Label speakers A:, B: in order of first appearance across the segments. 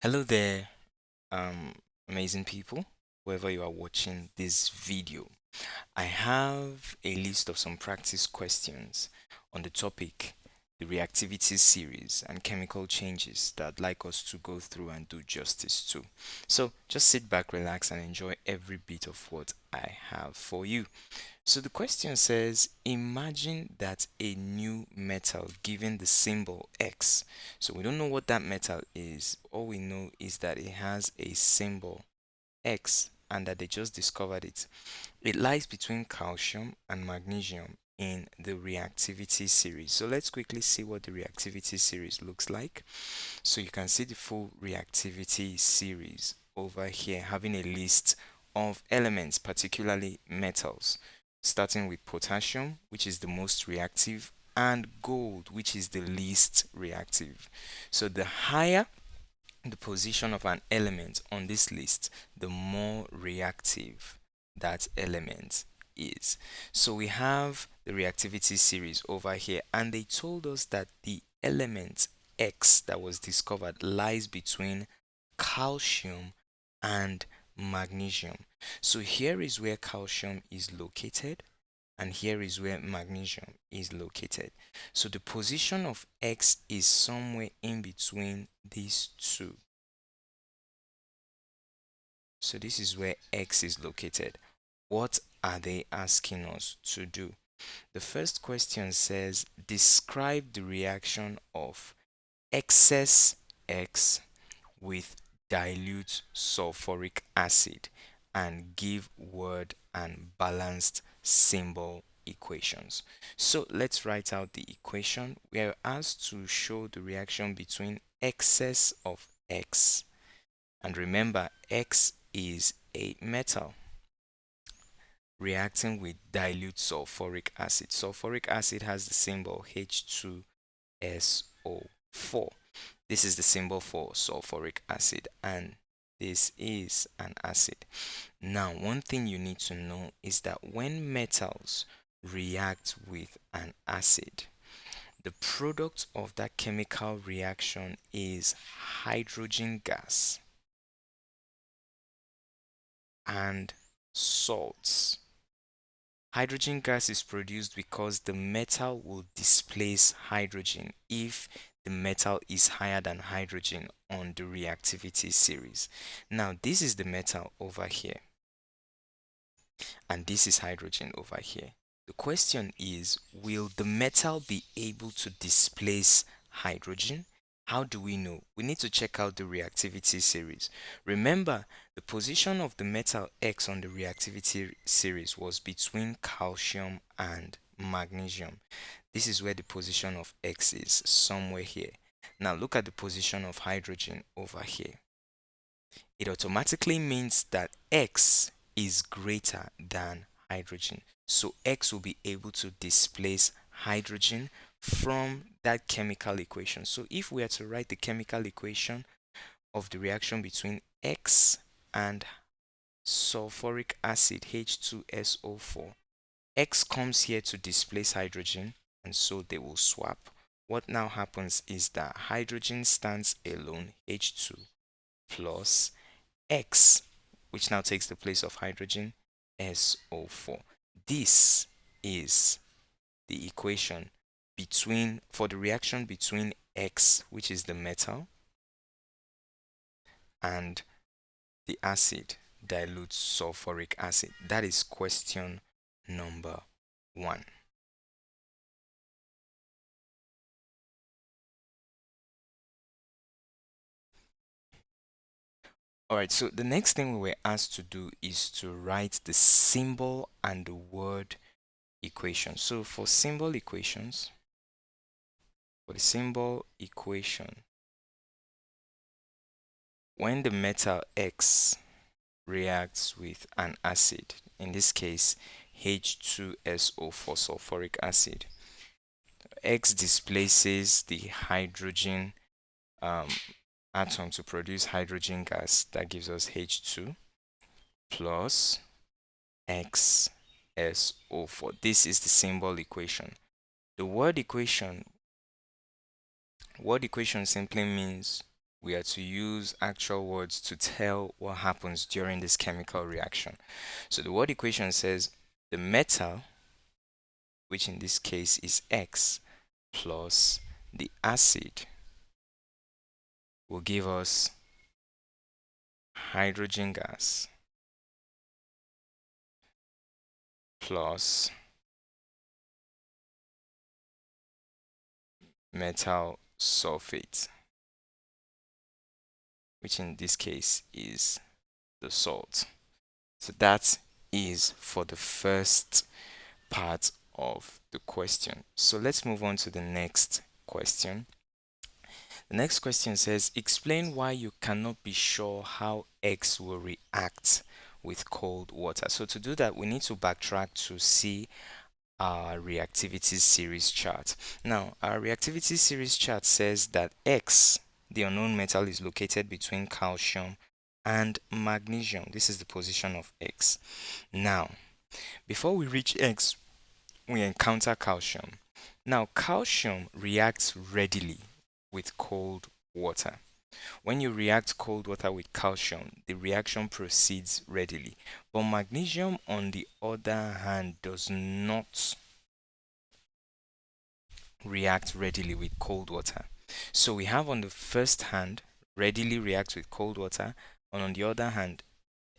A: Hello there, um, amazing people, wherever you are watching this video. I have a list of some practice questions on the topic, the reactivity series and chemical changes that I'd like us to go through and do justice to. So just sit back, relax, and enjoy every bit of what I have for you. So the question says, imagine that a new metal given the symbol X. So we don't know what that metal is. All we know is that it has a symbol X and that they just discovered it. It lies between calcium and magnesium in the reactivity series. So let's quickly see what the reactivity series looks like. So you can see the full reactivity series over here, having a list of elements, particularly metals, starting with potassium, which is the most reactive, and gold, which is the least reactive. So the higher the position of an element on this list, the more reactive that element is. So we have the reactivity series over here, and they told us that the element X that was discovered lies between calcium and magnesium. So here is where calcium is located, and here is where magnesium is located. So the position of X is somewhere in between these two. So this is where X is located. What are they asking us to do? The first question says, describe the reaction of excess X with dilute sulfuric acid and give word and balanced symbol equations. So let's write out the equation. We are asked to show the reaction between excess of X, and remember X is a metal, reacting with dilute sulfuric acid. Sulfuric acid has the symbol H2SO4. This is the symbol for sulfuric acid, and this is an acid. Now, one thing you need to know is that when metals react with an acid, the product of that chemical reaction is hydrogen gas and salts. Hydrogen gas is produced because the metal will displace hydrogen if the metal is higher than hydrogen on the reactivity series. Now, this is the metal over here, and this is hydrogen over here. The question is, will the metal be able to displace hydrogen? How do we know? We need to check out the reactivity series. Remember, the position of the metal X on the reactivity series was between calcium and magnesium. This is where the position of X is, somewhere here. Now look at the position of hydrogen over here. It automatically means that X is greater than hydrogen. So X will be able to displace hydrogen from that chemical equation. So if we are to write the chemical equation of the reaction between X and sulfuric acid H2SO4, X comes here to displace hydrogen, and so they will swap. What now happens is that hydrogen stands alone, H2, plus X, which now takes the place of hydrogen, SO4. This is the equation between for the reaction between X, which is the metal, and the acid, dilute sulfuric acid. That is question number 1. All right, so the next thing we were asked to do is to write the symbol and the word equation. So for the symbol equation, when the metal X reacts with an acid, in this case H2SO4 sulfuric acid, X displaces the hydrogen um, atom to produce hydrogen gas. That gives us H2 plus XSO4. This is the symbol equation. The word equation simply means we are to use actual words to tell what happens during this chemical reaction. So the word equation says the metal, which in this case is X, plus the acid will give us hydrogen gas plus metal sulfate, which in this case is the salt. So that is for the first part of the question. So let's move on to the next question. The next question says, explain why you cannot be sure how X will react with cold water. So to do that, we need to backtrack to see our reactivity series chart. Now, our reactivity series chart says that X, the unknown metal, is located between calcium and magnesium. This is the position of X. Now, before we reach X, we encounter calcium. Now, calcium reacts readily with cold water. When you react cold water with calcium, the reaction proceeds readily. But magnesium, on the other hand, does not react readily with cold water. So we have on the first hand, readily reacts with cold water, and on the other hand,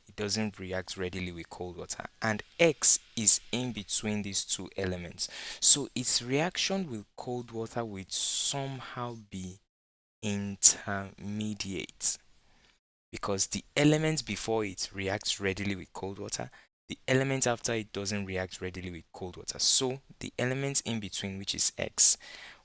A: it doesn't react readily with cold water. And X is in between these two elements. So its reaction with cold water will somehow be intermediate, because the element before it reacts readily with cold water, the element after it doesn't react readily with cold water. So the element in between, which is X,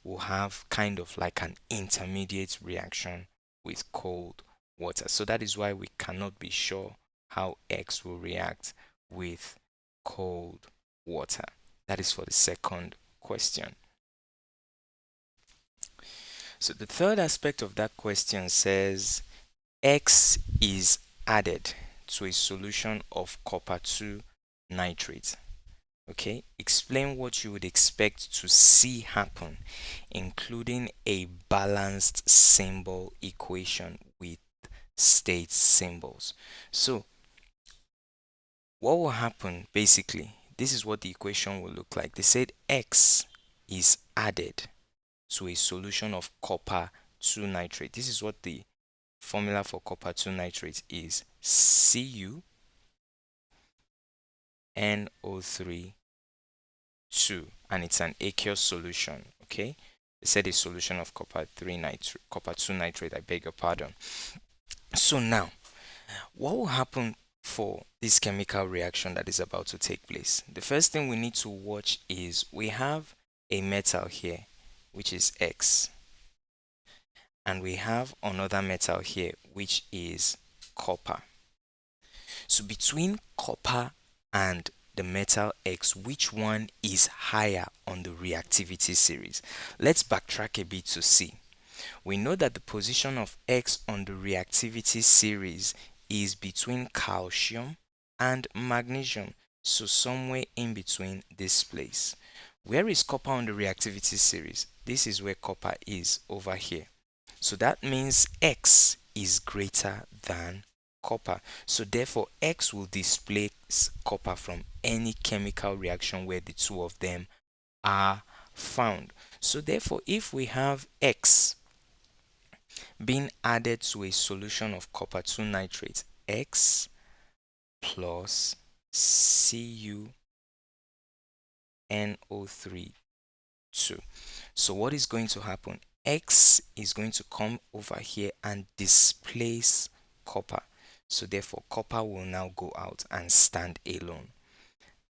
A: will have kind of like an intermediate reaction with cold water. So that is why we cannot be sure how X will react with cold water. That is for the second question. So the third aspect of that question says X is added to a solution of copper 2 nitrate. Okay, explain what you would expect to see happen, including a balanced symbol equation with state symbols. So, what will happen basically? This is what the equation will look like. They said X is added to a solution of copper 2 nitrate. This is what the formula for copper 2 nitrate is: CuNO3 2, and it's an aqueous solution. Okay, they said a solution of copper 2 nitrate, I beg your pardon. So now, what will happen for this chemical reaction that is about to take place? The first thing we need to watch is we have a metal here, which is X, and we have another metal here, which is copper. So between copper and the metal X, which one is higher on the reactivity series? Let's backtrack a bit to see. We know that the position of X on the reactivity series is between calcium and magnesium, so somewhere in between this place. Where is copper on the reactivity series? This is where copper is, over here. So that means X is greater than copper. So therefore, X will displace copper from any chemical reaction where the two of them are found. So therefore, if we have X being added to a solution of copper 2 nitrate, X plus CuNO3 2. So what is going to happen? X is going to come over here and displace copper. So therefore, copper will now go out and stand alone.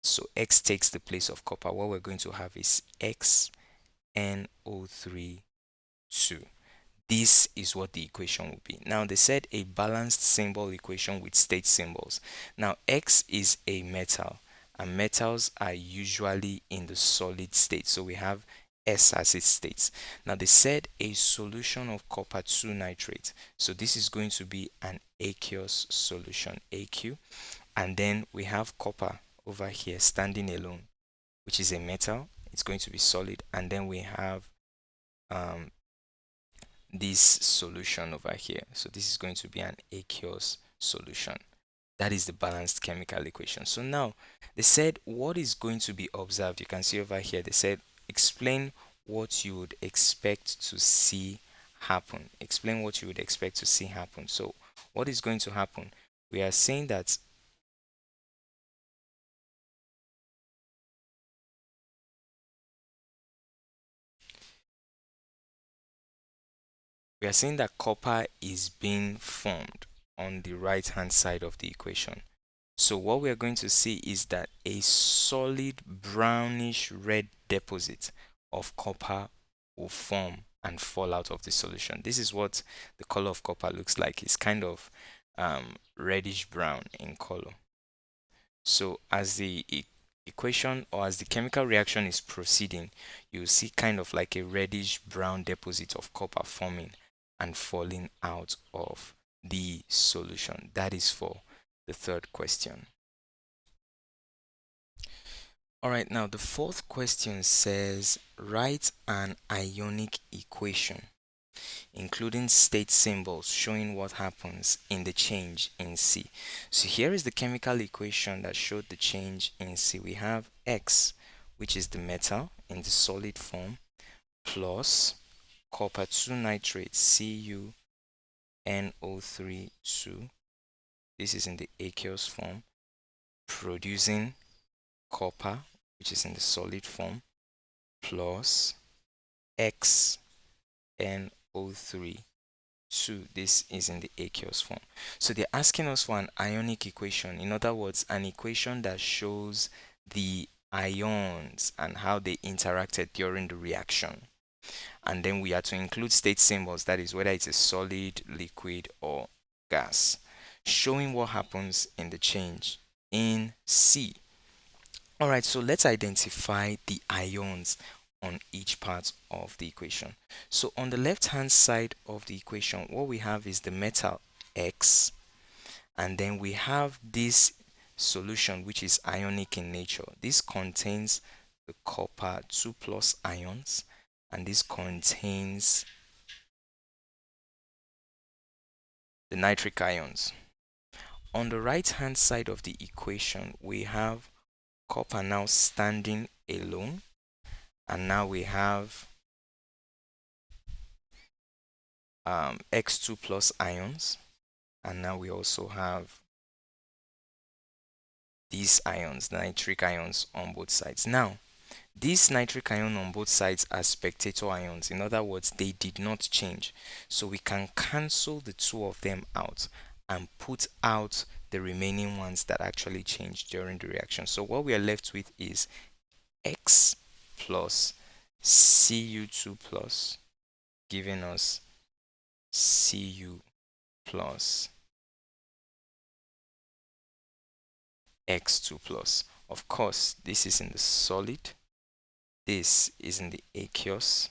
A: So X takes the place of copper. What we're going to have is XnO3 2. This is what the equation will be. Now they said a balanced symbol equation with state symbols. Now X is a metal, and metals are usually in the solid state. So we have S as its states. Now they said a solution of copper 2 nitrate. So this is going to be an aqueous solution, AQ. And then we have copper over here standing alone, which is a metal. It's going to be solid. And then we have this solution over here. So this is going to be an aqueous solution. That is the balanced chemical equation. So now they said what is going to be observed. You can see over here they said explain what you would expect to see happen. Explain what you would expect to see happen. So what is going to happen? We are saying that copper is being formed on the right hand side of the equation. So what we are going to see is that a solid brownish red deposit of copper will form and fall out of the solution. This is what the color of copper looks like. It's kind of reddish brown in color. So as the equation or as the chemical reaction is proceeding, you see kind of like a reddish brown deposit of copper forming and falling out of the solution. That is for the third question. All right, now the fourth question says write an ionic equation, including state symbols showing what happens in the change in C. So here is the chemical equation that showed the change in C. We have X, which is the metal in the solid form, plus copper 2 nitrate CuNO3 2. This is in the aqueous form, producing copper, which is in the solid form, plus XnO3 2. This is in the aqueous form. So they're asking us for an ionic equation. In other words, an equation that shows the ions and how they interacted during the reaction. And then we are to include state symbols, that is whether it's a solid, liquid, or gas, showing what happens in the change in C. All right, so let's identify the ions on each part of the equation. So on the left hand side of the equation, what we have is the metal X, and then we have this solution which is ionic in nature. This contains the copper 2 plus ions, and this contains the nitric ions. On the right hand side of the equation, we have copper now standing alone, and now we have X2 plus ions, and now we also have these ions, nitric ions on both sides. Now these nitric ion on both sides are spectator ions. In other words, they did not change, so we can cancel the two of them out and put out the remaining ones that actually changed during the reaction. So what we are left with is X plus Cu2 plus, giving us Cu plus X2 plus. Of course, this is in the solid, this is in the aqueous.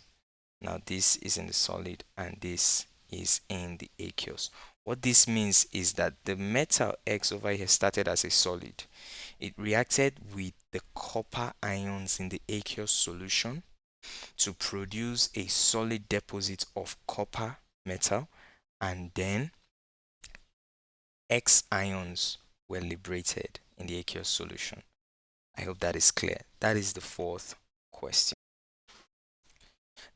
A: Now this is in the solid and this is in the aqueous. What this means is that the metal X over here started as a solid. It reacted with the copper ions in the aqueous solution to produce a solid deposit of copper metal, and then X ions were liberated in the aqueous solution. I hope that is clear. That is the fourth question.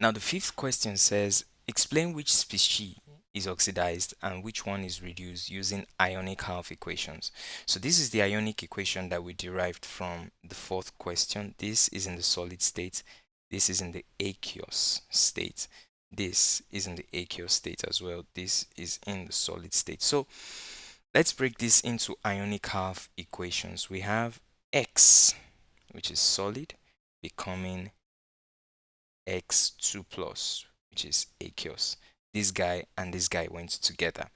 A: Now, the fifth question says explain which species is oxidized and which one is reduced using ionic half equations. So, this is the ionic equation that we derived from the fourth question. This is in the solid state, this is in the aqueous state, this is in the aqueous state as well, this is in the solid state. So, let's break this into ionic half equations. We have X, which is solid, becoming X2 plus, which is aqueous. This guy and this guy went together.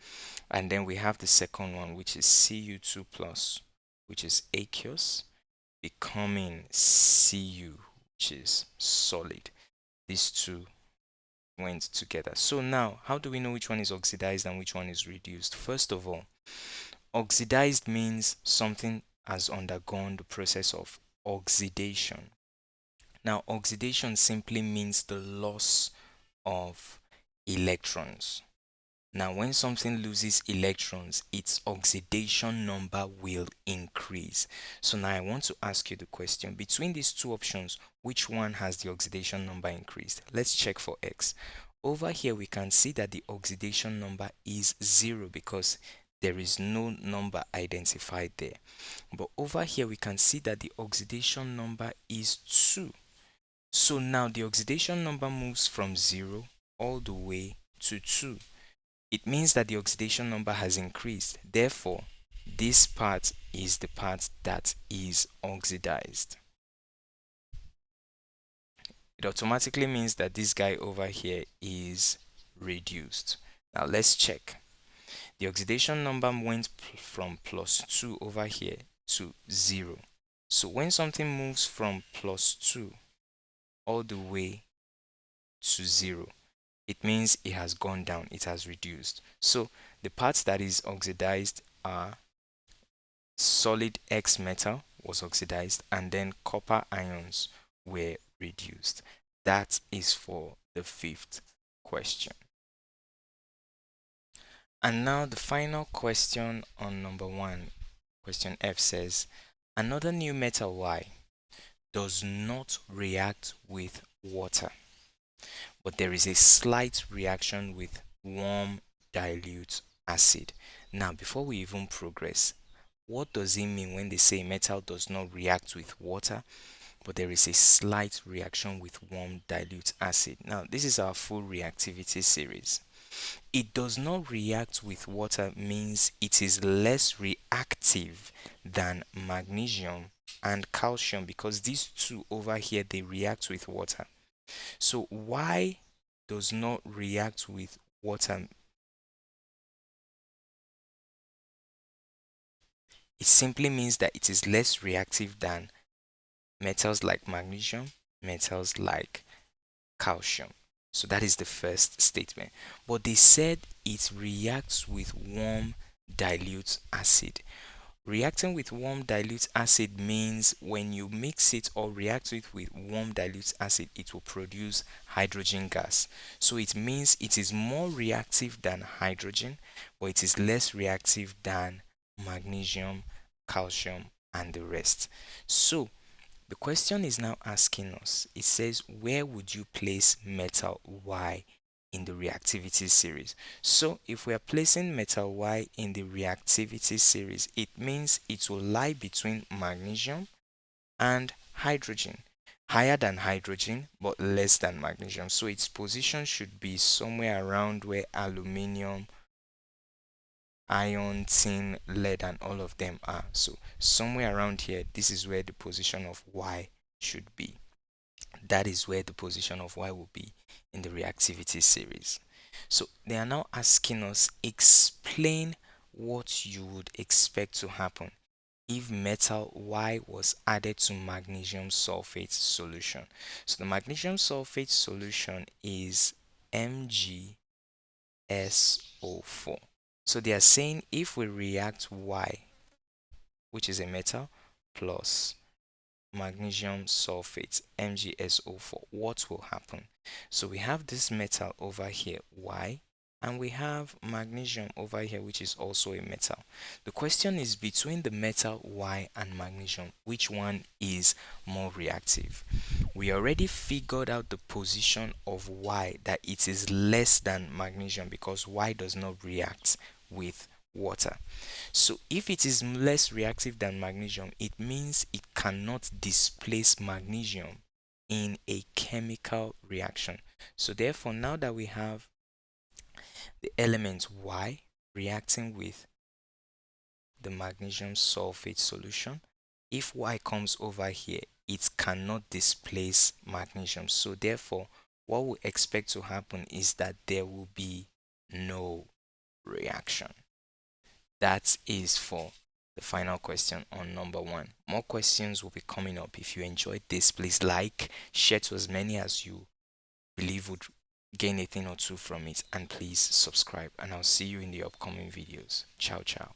A: And then we have the second one, which is Cu2 plus, which is aqueous, becoming Cu, which is solid. These two went together. So now, how do we know which one is oxidized and which one is reduced? First of all, oxidized means something has undergone the process of oxidation. Now, oxidation simply means the loss of electrons. Now, when something loses electrons, its oxidation number will increase. So now I want to ask you the question, between these two options, which one has the oxidation number increased? Let's check for X. Over here, we can see that the oxidation number is 0 because there is no number identified there. But over here, we can see that the oxidation number is 2. So now the oxidation number moves from 0 all the way to 2. It means that the oxidation number has increased. Therefore, this part is the part that is oxidized. It automatically means that this guy over here is reduced. Now let's check. The oxidation number went from +2 over here to 0. So when something moves from +2 all the way to 0, it means it has gone down, it has reduced. So the parts that is oxidized are solid X metal was oxidized, and then copper ions were reduced. That is for the fifth question. And now the final question on number 1, question F says, another new metal Y does not react with water, but there is a slight reaction with warm dilute acid. Now, before we even progress, what does it mean when they say metal does not react with water, but there is a slight reaction with warm dilute acid? Now, this is our full reactivity series. It does not react with water means it is less reactive than magnesium and calcium, because these two over here, they react with water. So Y does not react with water. It simply means that it is less reactive than metals like magnesium, metals like calcium. So that is the first statement. But they said it reacts with warm dilute acid. Reacting with warm dilute acid means when you mix it or react it with warm dilute acid, it will produce hydrogen gas. So it means it is more reactive than hydrogen, but it is less reactive than magnesium, calcium, and the rest. So the question is now asking us, it says, where would you place metal Y in the reactivity series? So if we are placing metal Y in the reactivity series, it means it will lie between magnesium and hydrogen. Higher than hydrogen, but less than magnesium. So its position should be somewhere around where aluminium, iron, tin, lead, and all of them are. So somewhere around here, this is where the position of Y should be. That is where the position of Y will be in the reactivity series. So they are now asking us, explain what you would expect to happen if metal Y was added to magnesium sulfate solution. So the magnesium sulfate solution is MgSO4. So they are saying if we react Y, which is a metal, plus magnesium sulfate, MgSO4, what will happen? So we have this metal over here, Y, and we have magnesium over here, which is also a metal. The question is, between the metal Y and magnesium, which one is more reactive? We already figured out the position of Y, that it is less than magnesium because Y does not react with water. So if it is less reactive than magnesium, it means it cannot displace magnesium in a chemical reaction. So therefore, now that we have the element Y reacting with the magnesium sulfate solution, if Y comes over here, it cannot displace magnesium. So therefore, what we expect to happen is that there will be no reaction. That is for the final question on number 1. More questions will be coming up. If you enjoyed this, please like, share to as many as you believe would gain a thing or two from it, and please subscribe, and I'll see you in the upcoming videos. Ciao ciao.